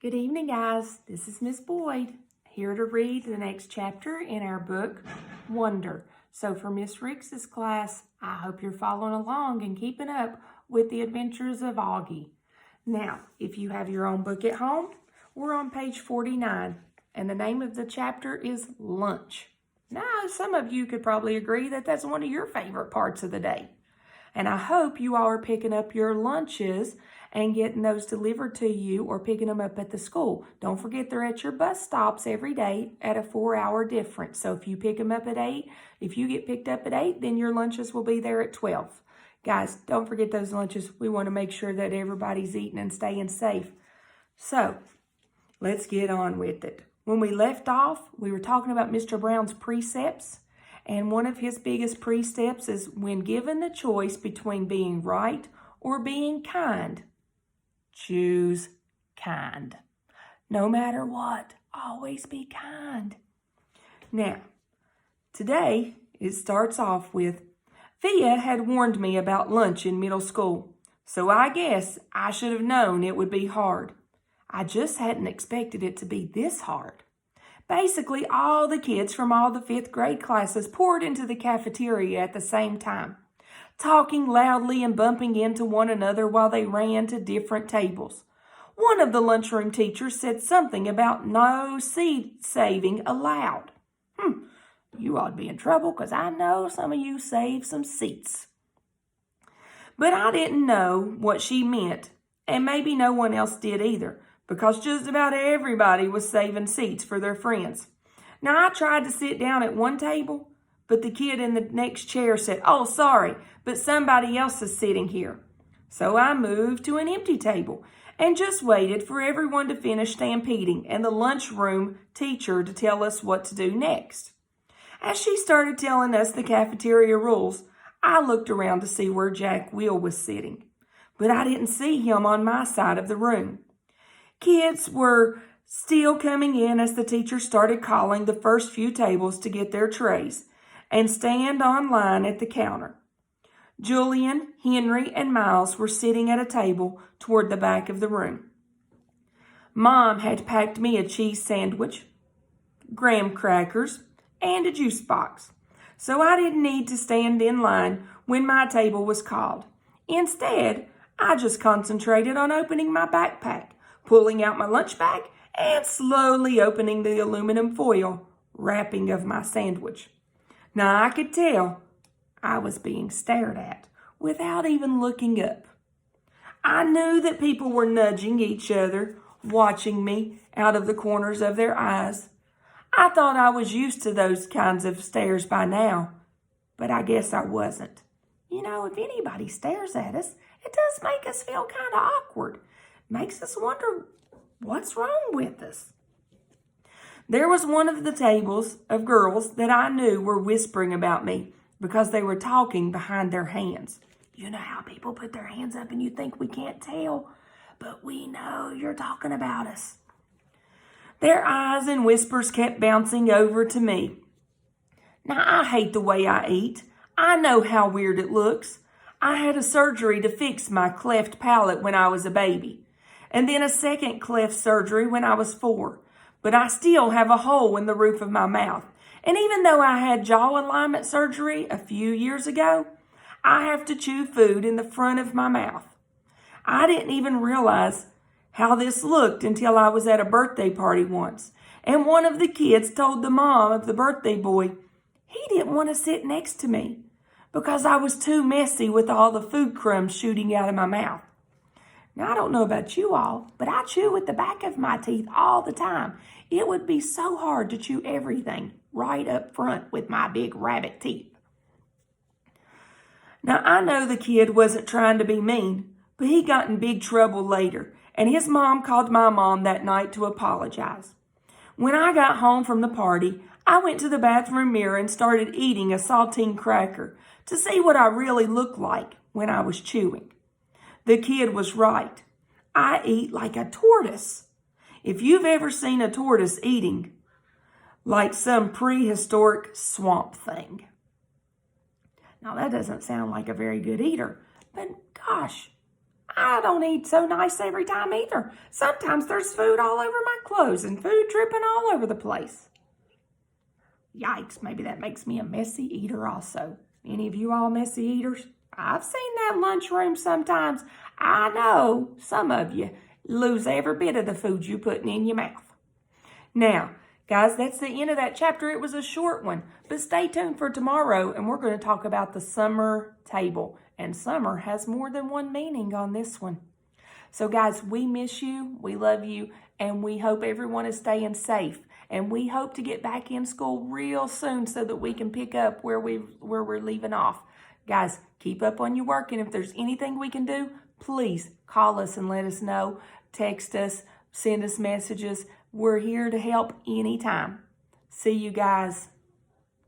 Good evening, guys. This is Miss Boyd, here to read the next chapter in our book, Wonder. So for Miss Ricks's class, I hope you're following along and keeping up with the adventures of Augie. Now, if you have your own book at home, we're on page 49, and the name of the chapter is Lunch. Now, some of you could probably agree that that's one of your favorite parts of the day. And I hope you all are picking up your lunches and getting those delivered to you or picking them up at the school. Don't forget they're at your bus stops every day at a 4-hour difference. So if you pick them up at 8, if you get picked up at 8, then your lunches will be there at 12. Guys, don't forget those lunches. We want to make sure that everybody's eating and staying safe. So let's get on with it. When we left off, we were talking about Mr. Brown's precepts. And one of his biggest precepts is when given the choice between being right or being kind, choose kind. No matter what, always be kind. Now, today it starts off with, Via had warned me about lunch in middle school, so I guess I should have known it would be hard. I just hadn't expected it to be this hard. Basically, all the kids from all the 5th grade classes poured into the cafeteria at the same time, talking loudly and bumping into one another while they ran to different tables. One of the lunchroom teachers said something about no seat saving allowed. You ought to be in trouble because I know some of you saved some seats. But I didn't know what she meant, and maybe no one else did either, because just about everybody was saving seats for their friends. Now, I tried to sit down at one table, but the kid in the next chair said, "Oh, sorry, but somebody else is sitting here." So I moved to an empty table and just waited for everyone to finish stampeding and the lunchroom teacher to tell us what to do next. As she started telling us the cafeteria rules, I looked around to see where Jack Will was sitting, but I didn't see him on my side of the room. Kids were still coming in as the teacher started calling the first few tables to get their trays and stand on line at the counter. Julian, Henry, and Miles were sitting at a table toward the back of the room. Mom had packed me a cheese sandwich, graham crackers, and a juice box, so I didn't need to stand in line when my table was called. Instead, I just concentrated on opening my backpack, pulling out my lunch bag, and slowly opening the aluminum foil wrapping of my sandwich. Now, I could tell I was being stared at without even looking up. I knew that people were nudging each other, watching me out of the corners of their eyes. I thought I was used to those kinds of stares by now, but I guess I wasn't. You know, if anybody stares at us, it does make us feel kind of awkward. Makes us wonder what's wrong with us. There was one of the tables of girls that I knew were whispering about me because they were talking behind their hands. You know how people put their hands up and you think we can't tell, but we know you're talking about us. Their eyes and whispers kept bouncing over to me. Now, I hate the way I eat. I know how weird it looks. I had a surgery to fix my cleft palate when I was a baby, and then a second cleft surgery when I was 4. But I still have a hole in the roof of my mouth. And even though I had jaw alignment surgery a few years ago, I have to chew food in the front of my mouth. I didn't even realize how this looked until I was at a birthday party once, and one of the kids told the mom of the birthday boy he didn't want to sit next to me because I was too messy with all the food crumbs shooting out of my mouth. Now, I don't know about you all, but I chew with the back of my teeth all the time. It would be so hard to chew everything right up front with my big rabbit teeth. Now, I know the kid wasn't trying to be mean, but he got in big trouble later, and his mom called my mom that night to apologize. When I got home from the party, I went to the bathroom mirror and started eating a saltine cracker to see what I really looked like when I was chewing. The kid was right. I eat like a tortoise. If you've ever seen a tortoise eating, like some prehistoric swamp thing. Now, that doesn't sound like a very good eater, but gosh, I don't eat so nice every time either. Sometimes there's food all over my clothes and food dripping all over the place. Yikes, maybe that makes me a messy eater also. Any of you all messy eaters? I've seen that lunchroom sometimes. I know some of you lose every bit of the food you're putting in your mouth. Now, guys, that's the end of that chapter. It was a short one, but stay tuned for tomorrow, and we're going to talk about the summer table. And summer has more than one meaning on this one. So, guys, we miss you, we love you, and we hope everyone is staying safe. And we hope to get back in school real soon so that we can pick up where we're leaving off. Guys, keep up on your work, and if there's anything we can do, please call us and let us know. Text us, send us messages. We're here to help anytime. See you guys.